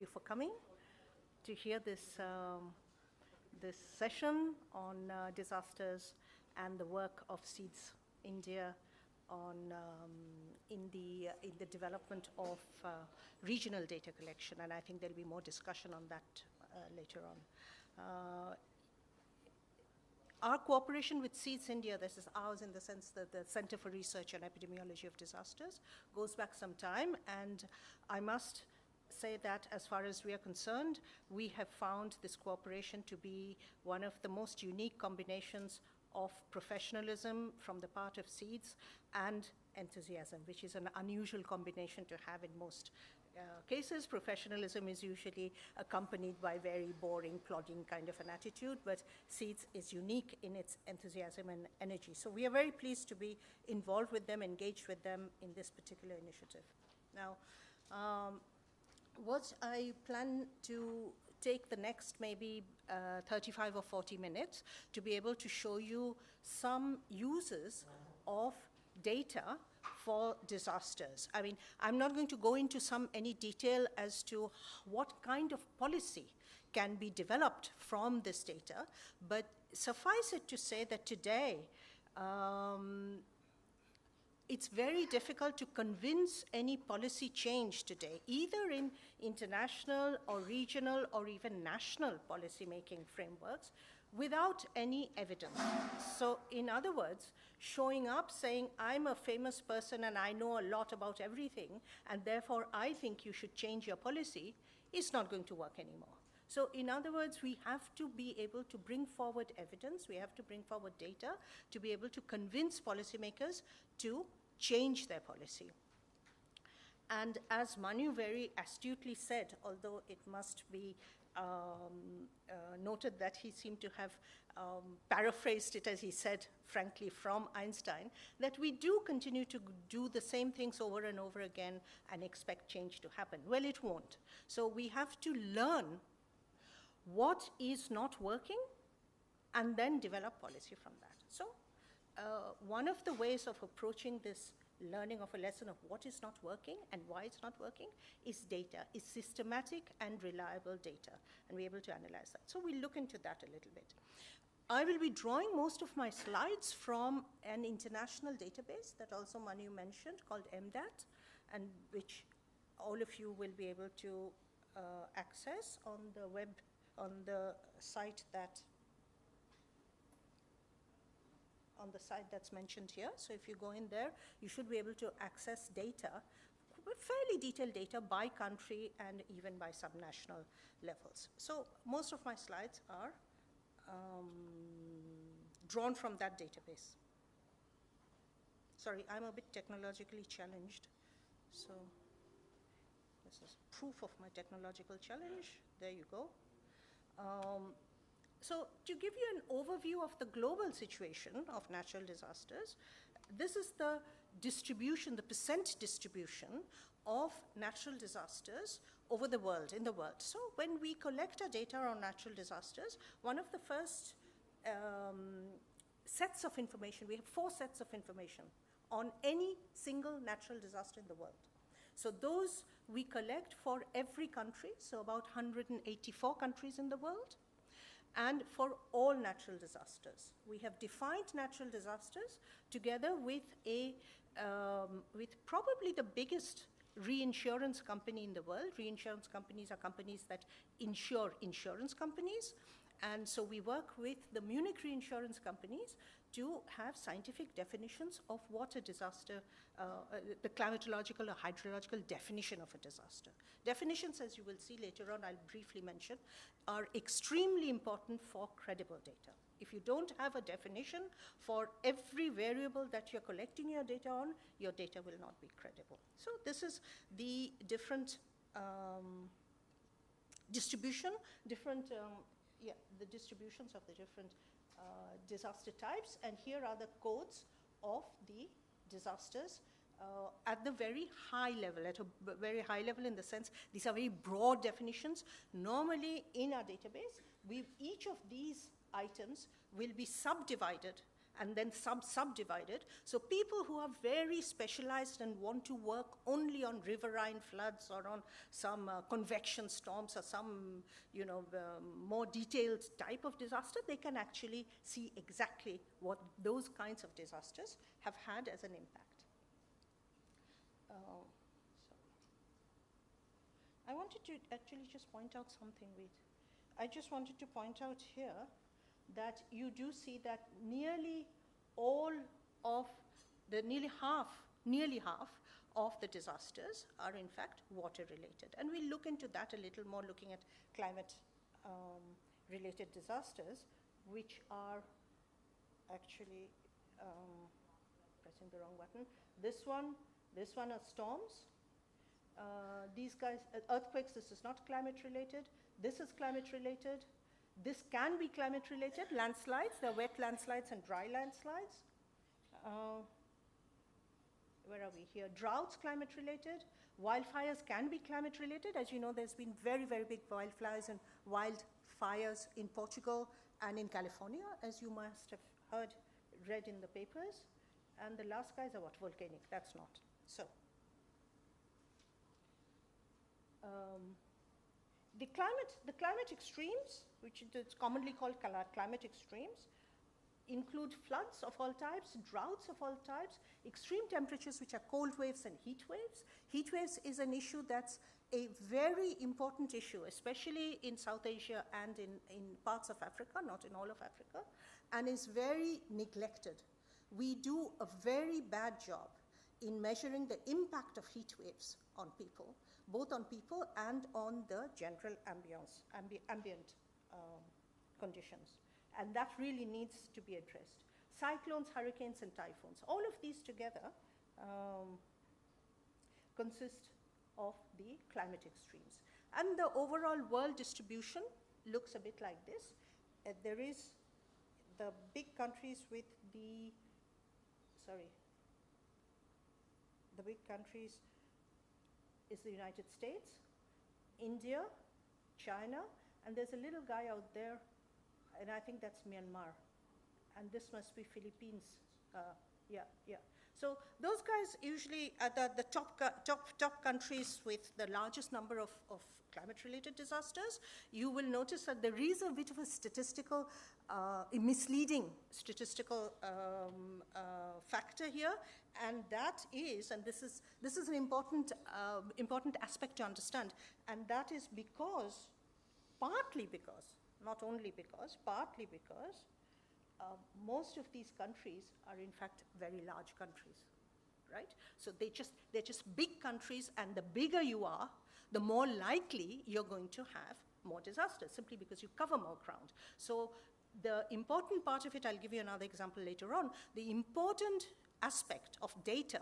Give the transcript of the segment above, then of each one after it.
you for coming to hear this, this session on disasters and the work of CEEDS India on, in the development of regional data collection, and I think there'll be more discussion on that later on. Our cooperation with CEEDS India, this is ours in the sense that the Center for Research and Epidemiology of Disasters, goes back some time, and I must say that as far as we are concerned, we have found this cooperation to be one of the most unique combinations of professionalism from the part of CEEDS and enthusiasm, which is an unusual combination to have in most cases. Professionalism is usually accompanied by very boring, plodding kind of an attitude, but CEEDS is unique in its enthusiasm and energy. So we are very pleased to be involved with them, engaged with them in this particular initiative. Now, what I plan to take the next maybe 35 or 40 minutes to be able to show you some uses of data for disasters. I mean, I'm not going to go into any detail as to what kind of policy can be developed from this data, but suffice it to say that today, it's very difficult to convince any policy change today, either in international or regional or even national policy-making frameworks, without any evidence. So in other words, showing up saying, I'm a famous person and I know a lot about everything, and therefore I think you should change your policy, is not going to work anymore. So in other words, we have to be able to bring forward evidence, we have to bring forward data to be able to convince policymakers to change their policy. And as Manu very astutely said, although it must be noted that he seemed to have paraphrased it, as he said, frankly, from Einstein, that we do continue to do the same things over and over again and expect change to happen. Well, it won't. So we have to learn what is not working and then develop policy from that. So one of the ways of approaching this learning of a lesson of what is not working and why it's not working is data, is systematic and reliable data, and we're able to analyze that. So we'll look into that a little bit. I will be drawing most of my slides from an international database that also Manu mentioned called REMDAT, and which all of you will be able to access on the web, on the site that's mentioned here. So if you go in there, you should be able to access data, fairly detailed data by country and even by subnational levels. So most of my slides are drawn from that database. Sorry, I'm a bit technologically challenged. So this is proof of my technological challenge. There you go. So to give you an overview of the global situation of natural disasters, this is the distribution, the percent distribution of natural disasters over the world, in the world. So when we collect our data on natural disasters, one of the first sets of information, we have 4 sets of information on any single natural disaster in the world. So those we collect for every country, so about 184 countries in the world, and for all natural disasters. We have defined natural disasters together with with probably the biggest reinsurance company in the world. Reinsurance companies are companies that insure insurance companies. And so we work with the Munich reinsurance companies to have scientific definitions of what a disaster, the climatological or hydrological definition of a disaster. Definitions, as you will see later on, I'll briefly mention, are extremely important for credible data. If you don't have a definition for every variable that you're collecting your data on, your data will not be credible. So this is the different distribution, the distributions of the different disaster types, and here are the codes of the disasters at the very high level, at a very high level in the sense these are very broad definitions. Normally in our database, each of these items will be subdivided and then subdivided. So people who are very specialized and want to work only on riverine floods or on some convection storms or some, more detailed type of disaster, they can actually see exactly what those kinds of disasters have had as an impact. I wanted to actually just point out something. I just wanted to point out here that you do see that nearly half of the disasters are in fact water related. And we'll look into that a little more, looking at climate related disasters, which are actually, pressing the wrong button. This one are storms. These guys, earthquakes, this is not climate related. This is climate related. This can be climate related. Landslides, there are wet landslides and dry landslides. Where are we here? Droughts, climate related. Wildfires can be climate related. As you know, there's been very, very big wildfires and wildfires in Portugal and in California, as you must have read in the papers. And the last guys are what? Volcanic. That's not. So, the climate extremes, which is commonly called climate extremes, include floods of all types, droughts of all types, extreme temperatures, which are cold waves and heat waves. Heat waves is an issue that's a very important issue, especially in South Asia and in parts of Africa, not in all of Africa, and is very neglected. We do a very bad job in measuring the impact of heat waves on people, both on people and on the general ambient conditions. And that really needs to be addressed. Cyclones, hurricanes, and typhoons, all of these together consist of the climate extremes. And the overall world distribution looks a bit like this. There is the big countries with the big countries is the United States, India, China, and there's a little guy out there, and I think that's Myanmar, and this must be Philippines. So those guys usually are the top countries with the largest number of climate-related disasters. You will notice that there is a bit of a misleading statistical factor here, and that is, and this is an important aspect to understand, and that is partly because, not only because, partly because most of these countries are in fact very large countries, right? So they're just big countries, and the bigger you are, the more likely you're going to have more disasters, simply because you cover more ground. So the important part of it, I'll give you another example later on, the important aspect of data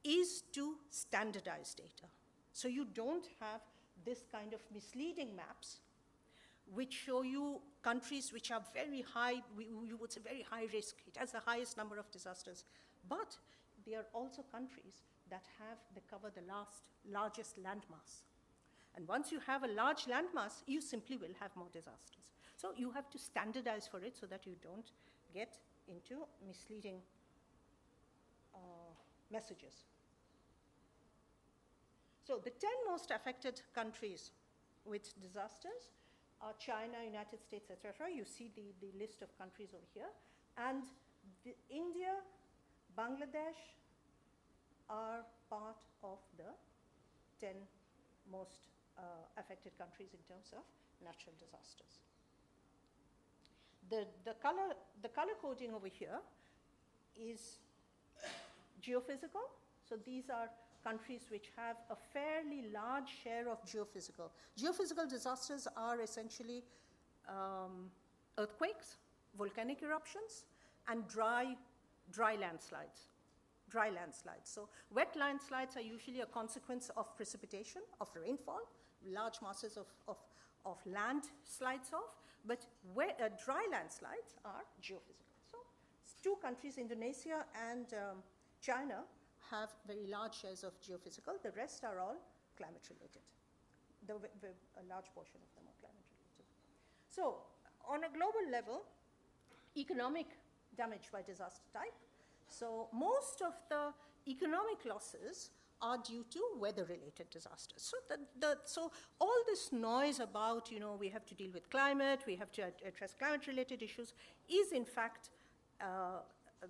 is to standardize data. So you don't have this kind of misleading maps which show you countries which are very high, you would say very high risk. It has the highest number of disasters. But they are also countries that cover the largest landmass. And once you have a large landmass, you simply will have more disasters. So you have to standardize for it so that you don't get into misleading messages. So the 10 most affected countries with disasters are China, United States, etc. You see the list of countries over here. And India, Bangladesh are part of the 10 most affected countries in terms of natural disasters. The color coding over here is geophysical. So these are countries which have a fairly large share of geophysical. Geophysical disasters are essentially earthquakes, volcanic eruptions, and dry landslides. So wet landslides are usually a consequence of precipitation, of rainfall, large masses of land slides off, but dry landslides are geophysical. So 2 countries, Indonesia and China, have very large shares of geophysical. The rest are all climate related. A large portion of them are climate related. So on a global level, economic damage by disaster type. So most of the economic losses are due to weather-related disasters. So all this noise about, we have to deal with climate, we have to address climate-related issues is in fact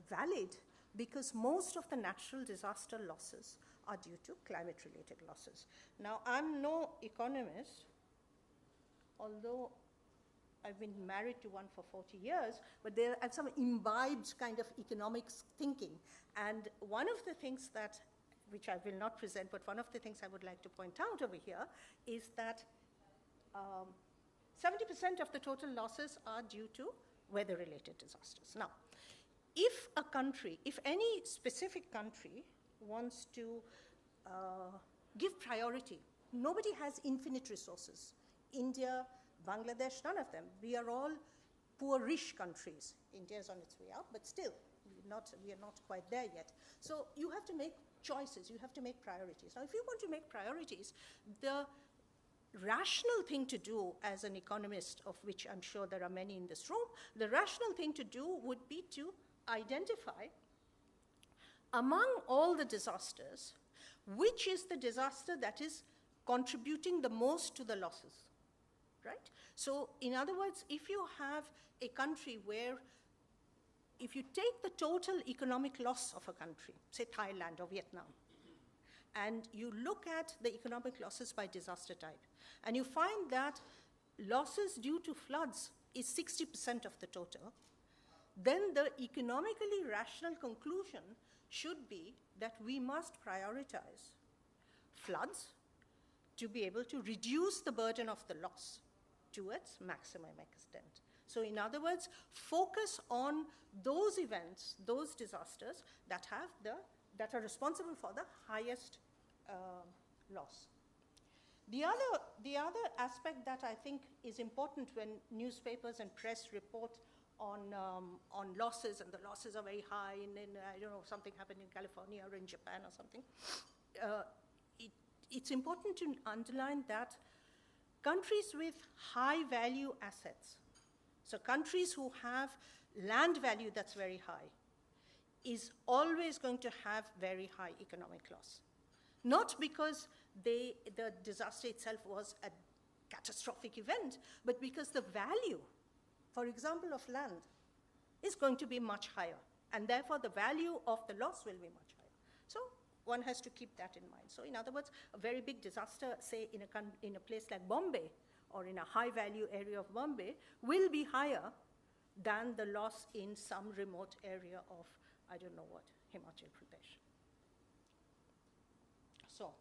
valid, because most of the natural disaster losses are due to climate-related losses. Now, I'm no economist, although I've been married to one for 40 years, but there are some imbibed kind of economics thinking. And one of the things that, which I will not present, but one of the things I would like to point out over here is that 70% of the total losses are due to weather-related disasters. Now, if a country, if any specific country wants to give priority, nobody has infinite resources. India, Bangladesh, none of them. We are all poor-ish countries. India is on its way out, but still, we are not quite there yet. So you have to make choices. You have to make priorities. Now, if you want to make priorities, the rational thing to do as an economist, of which I'm sure there are many in this room, the rational thing to do would be to identify among all the disasters, which is the disaster that is contributing the most to the losses, right? So in other words, if you have a country where, if you take the total economic loss of a country, say Thailand or Vietnam, and you look at the economic losses by disaster type, and you find that losses due to floods is 60% of the total, then the economically rational conclusion should be that we must prioritize floods to be able to reduce the burden of the loss to its maximum extent. So in other words, focus on those events, those disasters that are responsible for the highest loss. The other aspect that I think is important when newspapers and press report on losses, and the losses are very high, and then, I don't know, something happened in California or in Japan or something, it's important to underline that countries with high value assets, so countries who have land value that's very high, is always going to have very high economic loss. Not because the disaster itself was a catastrophic event, but because the value, for example, of land is going to be much higher, and therefore the value of the loss will be much higher. So one has to keep that in mind. So in other words, a very big disaster, say in a place like Bombay, or in a high-value area of Bombay, will be higher than the loss in some remote area of, I don't know what, Himachal Pradesh. So,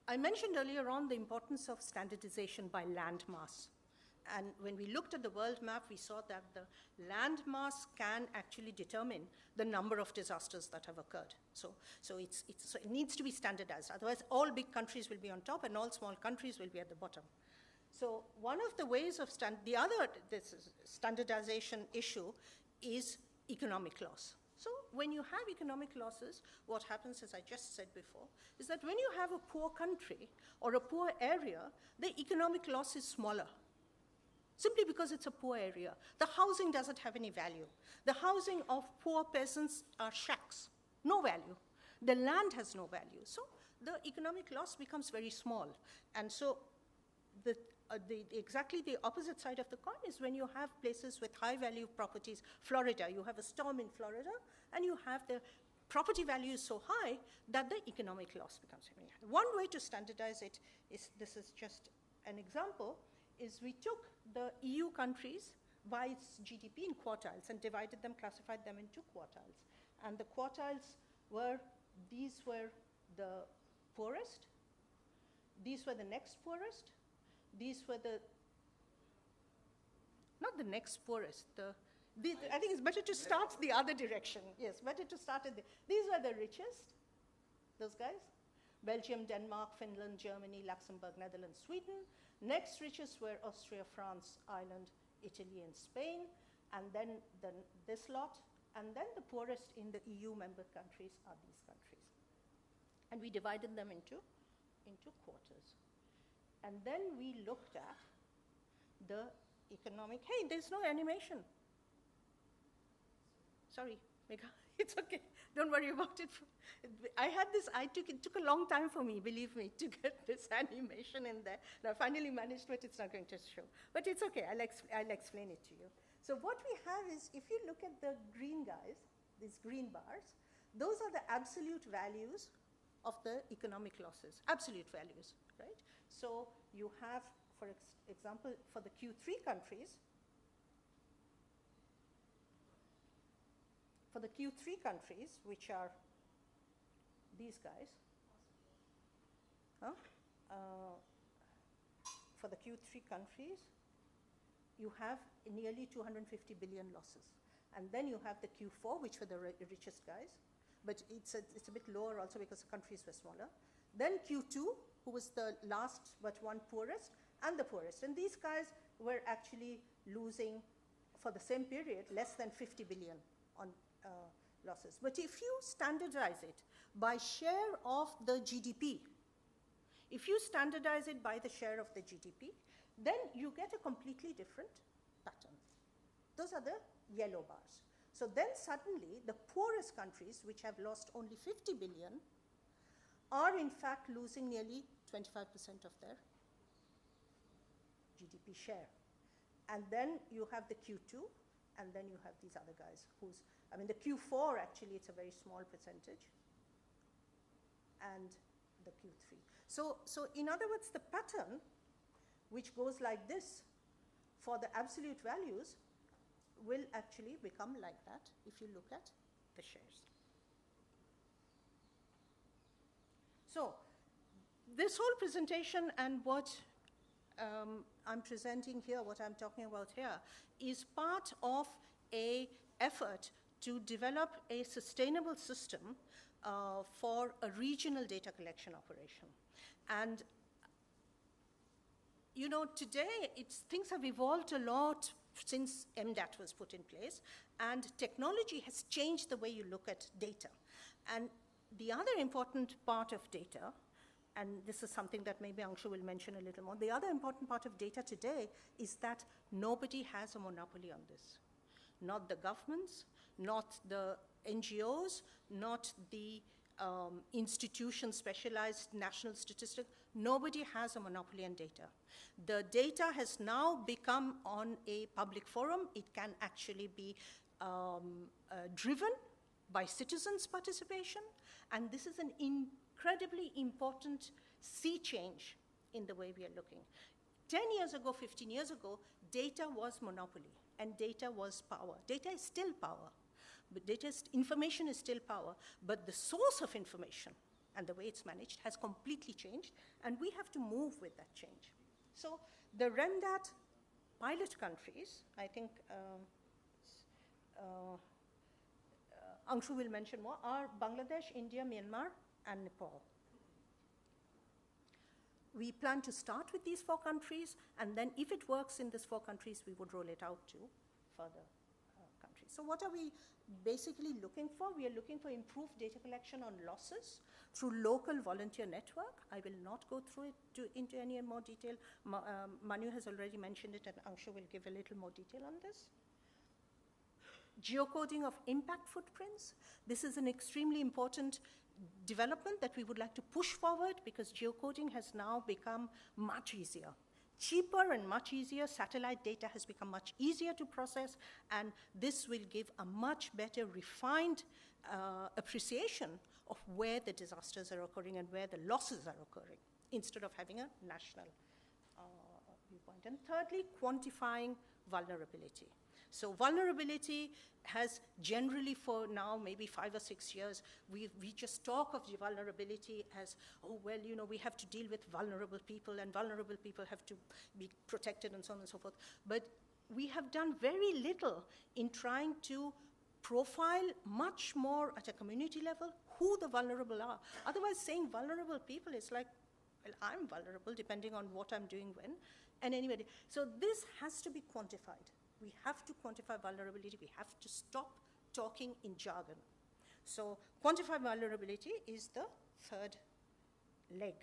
I mentioned earlier on the importance of standardization by land mass. And when we looked at the world map, we saw that the land mass can actually determine the number of disasters that have occurred. So it needs to be standardized. Otherwise, all big countries will be on top and all small countries will be at the bottom. So one of the ways of this standardization issue is economic loss. So when you have economic losses, what happens, as I just said before, is that when you have a poor country or a poor area, the economic loss is smaller, simply because it's a poor area. The housing doesn't have any value. The housing of poor peasants are shacks, no value. The land has no value. So the economic loss becomes very small. And so exactly the opposite side of the coin is when you have places with high value properties. Florida, you have a storm in Florida, and you have the property value is so high that the economic loss becomes very high. One way to standardize it is, this is just an example, is we took the EU countries by its GDP in quartiles and divided them, classified them into quartiles. And the quartiles were, these were the poorest, these were the next poorest, these were the, not the next poorest, I think it's better to start the other direction. Yes, better to start at these were the richest, those guys. Belgium, Denmark, Finland, Germany, Luxembourg, Netherlands, Sweden. Next richest were Austria, France, Ireland, Italy, and Spain. And then this lot. And then the poorest in the EU member countries are these countries. And we divided them into quarters. And then we looked at the economic, hey, there's no animation. Sorry, Megha, it's okay. Don't worry about it. I had this, it took a long time for me, believe me, to get this animation in there. And I finally managed, but it's not going to show. But it's okay, I'll explain it to you. So what we have is, if you look at the green guys, these green bars, those are the absolute values of the economic losses, absolute values, right? So you have, for example, for the Q3 countries, which are these guys, for the Q3 countries, you have nearly 250 billion losses. And then you have the Q4, which were the richest guys, but it's a bit lower also because the countries were smaller. Then Q2, who was the last but one poorest, and the poorest. And these guys were actually losing, for the same period, less than 50 billion on losses. But if you standardize it by share of the GDP, if you standardize it by the share of the GDP, then you get a completely different pattern. Those are the yellow bars. So then suddenly the poorest countries, which have lost only 50 billion, are in fact losing nearly 25% of their GDP share. And then you have the Q2, and then you have these other guys whose, I mean, the Q4 actually, it's a very small percentage, and the Q3. So in other words, the pattern, which goes like this for the absolute values, will actually become like that if you look at the shares. So this whole presentation and what I'm presenting here, what I'm talking about here, is part of an effort to develop a sustainable system for a regional data collection operation. And you know, today things have evolved a lot since REMDAT was put in place, and technology has changed the way you look at data. And the other important part of data, and this is something that maybe Angshu will mention a little more, the other important part of data today is that nobody has a monopoly on this. Not the governments, not the NGOs, not the institutions, specialized national statistics. Nobody has a monopoly on data. The data has now become on a public forum. It can actually be driven by citizens' participation, and this is an incredibly important sea change in the way we are looking. 10 years ago, 15 years ago, data was monopoly, and data was power. Data is still power, but information is still power, but the source of information and the way it's managed has completely changed, and we have to move with that change. So the REMDAT pilot countries, I think Angshu will mention more, are Bangladesh, India, Myanmar, and Nepal. We plan to start with these 4 countries, and then if it works in these 4 countries, we would roll it out to further countries. So what are we basically looking for? We are looking for improved data collection on losses through local volunteer network. I will not go through it into any more detail. Manu has already mentioned it, and Angshu will give a little more detail on this. Geocoding of impact footprints. This is an extremely important development that we would like to push forward, because geocoding has now become much easier. Cheaper and much easier. Satellite data has become much easier to process, and this will give a much better refined appreciation of where the disasters are occurring and where the losses are occurring, instead of having a national viewpoint. And thirdly, quantifying vulnerability. So vulnerability has generally, for now, maybe 5 or 6 years, we just talk of vulnerability as, oh, well, you know, we have to deal with vulnerable people, and vulnerable people have to be protected, and so on and so forth. But we have done very little in trying to profile much more at a community level who the vulnerable are. Otherwise, saying vulnerable people is like, well, I'm vulnerable depending on what I'm doing when, and anybody. So this has to be quantified. We have to quantify vulnerability. We have to stop talking in jargon. So quantify vulnerability is the third leg.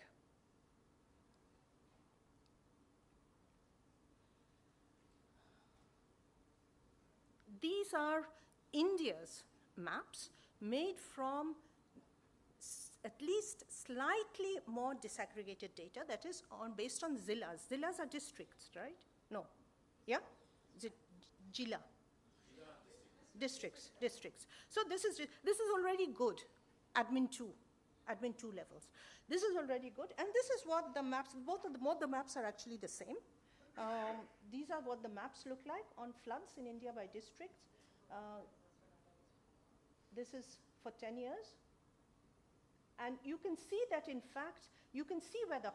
these are India's maps made from at least slightly more disaggregated data, that is based on zillas. Zillas are districts, right? No. Yeah? Jila. Districts. So this is already good, admin 2 levels. This is already good, and this is what the maps, both the maps are actually the same. These are what the maps look like on floods in India by districts. This is for 10 years. And you can see that, in fact, you can see where the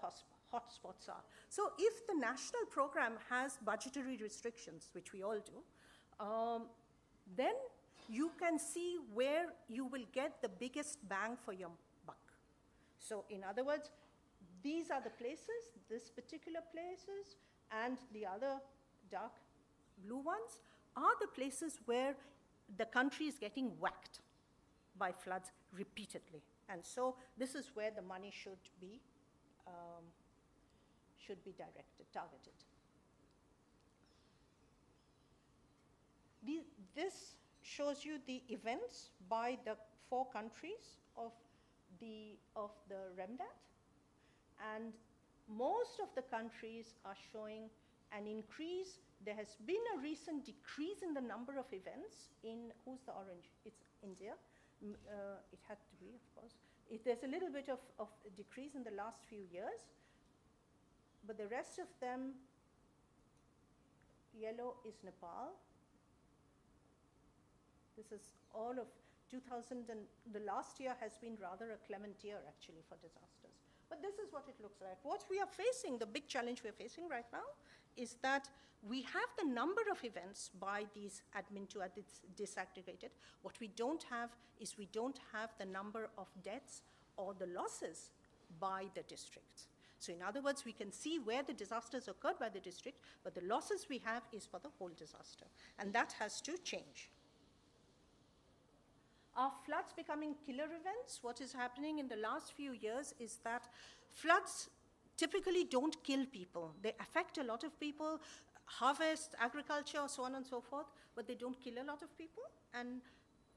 hotspots are. So if the national program has budgetary restrictions, which we all do, then you can see where you will get the biggest bang for your buck. So in other words, these are the places, this particular places, and the other dark blue ones are the places where the country is getting whacked by floods repeatedly. And so this is where the money should be targeted. This shows you the events by the 4 countries of the REMDAT, and most of the countries are showing an increase. There has been a recent decrease in the number of events in, who's the orange? It's India. It had to be, of course. There's a little bit of a decrease in the last few years, but the rest of them, yellow is Nepal. This is all of 2000, and the last year has been rather a clement year actually for disasters. But this is what it looks like. What we are facing, the big challenge we're facing right now, is that we have the number of events by these admin 2 disaggregated. What we don't have is we don't have the number of deaths or the losses by the districts. So in other words, we can see where the disasters occurred by the district, but the losses we have is for the whole disaster. And that has to change. Are floods becoming killer events? What is happening in the last few years is that floods typically don't kill people. They affect a lot of people, harvest, agriculture, so on and so forth, but they don't kill a lot of people. And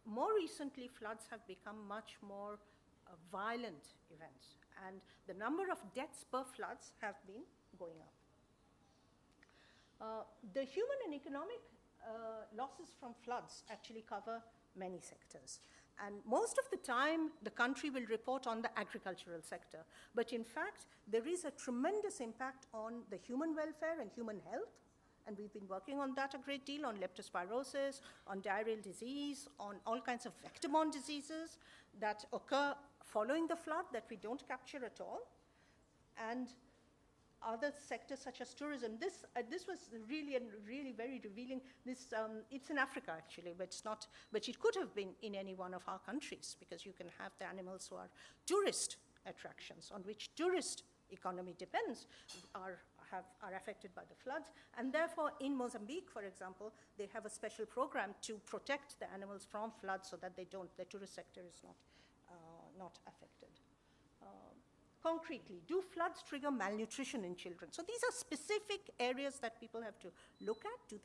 more recently, floods have become much more violent events. And the number of deaths per floods have been going up. The human and economic losses from floods actually cover many sectors. And most of the time, the country will report on the agricultural sector. But in fact, there is a tremendous impact on the human welfare and human health. And we've been working on that a great deal, on leptospirosis, on diarrheal disease, on all kinds of vector-borne diseases that occur following the flood that we don't capture at all. And other sectors such as tourism. This was really very revealing. It's in Africa actually, but it's not. But it could have been in any one of our countries, because you can have the animals who are tourist attractions on which tourist economy depends are affected by the floods. And therefore, in Mozambique, for example, they have a special program to protect the animals from floods so that the tourist sector is not affected. Concretely, do floods trigger malnutrition in children? So these are specific areas that people have to look at. Do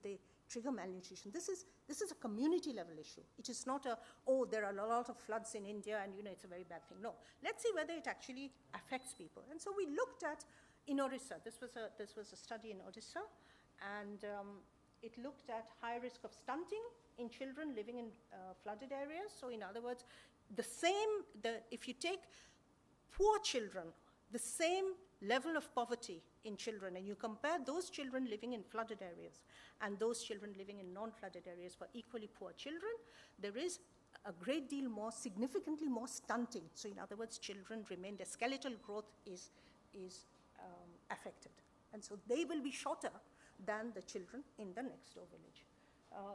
they trigger malnutrition? This is a community level issue. It is not there are a lot of floods in India and it's a very bad thing. No, let's see whether it actually affects people. And so we looked at, in Orissa, this was a study in Orissa, and it looked at high risk of stunting in children living in flooded areas. So in other words, if you take poor children, the same level of poverty in children, and you compare those children living in flooded areas and those children living in non-flooded areas for equally poor children, there is a great deal more, significantly more stunting. So in other words, children remain, their skeletal growth is affected. And so they will be shorter than the children in the next door village.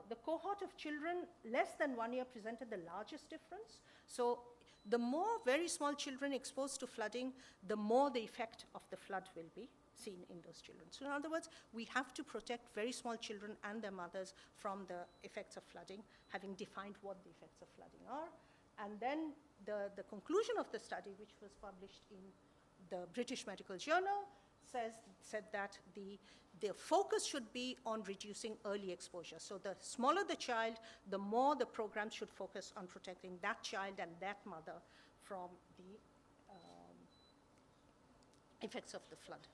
The cohort of children less than 1 year presented the largest difference. So the more very small children exposed to flooding, the more the effect of the flood will be seen in those children. So in other words, we have to protect very small children and their mothers from the effects of flooding, having defined what the effects of flooding are. And then the conclusion of the study, which was published in the British Medical Journal, said that the focus should be on reducing early exposure. So the smaller the child, the more the program should focus on protecting that child and that mother from the effects of the flood.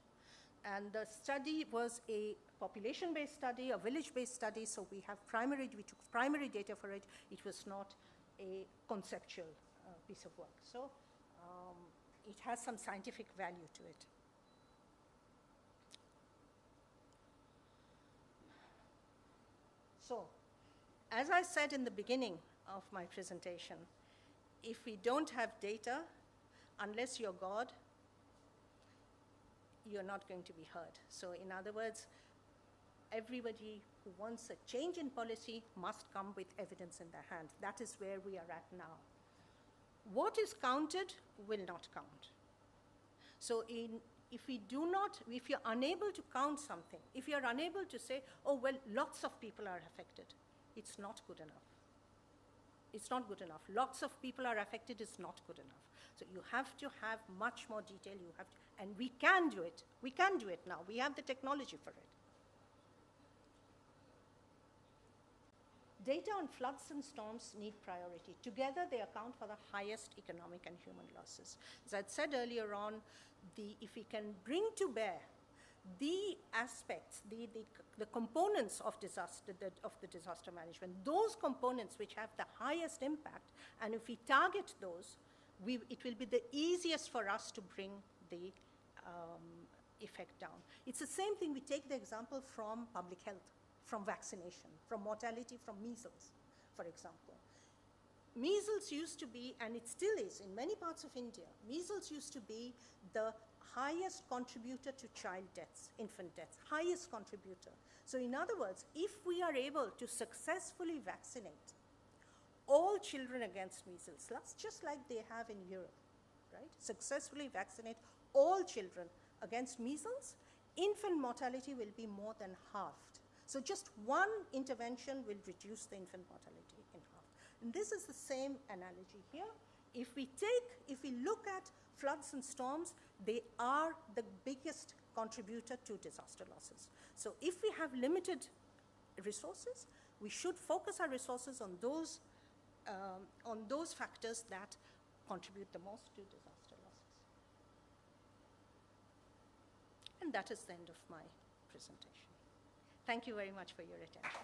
And the study was a population-based study, a village-based study, so we took primary data for it. It was not a conceptual piece of work. So it has some scientific value to it. So, as I said in the beginning of my presentation, if we don't have data, unless you're God, you're not going to be heard. So in other words, everybody who wants a change in policy must come with evidence in their hand. That is where we are at now. What is counted will not count. So if you're unable to count something, if you're unable to say, oh, well, lots of people are affected, it's not good enough. It's not good enough. Lots of people are affected is not good enough. So you have to have much more detail. And we can do it. We can do it now. We have the technology for it. Data on floods and storms need priority. Together, they account for the highest economic and human losses. As I said earlier on, if we can bring to bear the aspects, the components of the disaster management, those components which have the highest impact, and if we target those, it will be the easiest for us to bring the effect down. It's the same thing. We take the example from public health, from vaccination, from mortality from measles, for example. Measles used to be, and it still is in many parts of India, measles used to be the highest contributor to child deaths, infant deaths, highest contributor. So in other words, if we are able to successfully vaccinate all children against measles, just like they have in Europe, right? Successfully vaccinate all children against measles, infant mortality will be more than halved. So just one intervention will reduce the infant mortality in half. And this is the same analogy here. If we look at floods and storms, they are the biggest contributor to disaster losses. So if we have limited resources, we should focus our resources on those factors that contribute the most to disaster losses. And that is the end of my presentation. Thank you very much for your attention.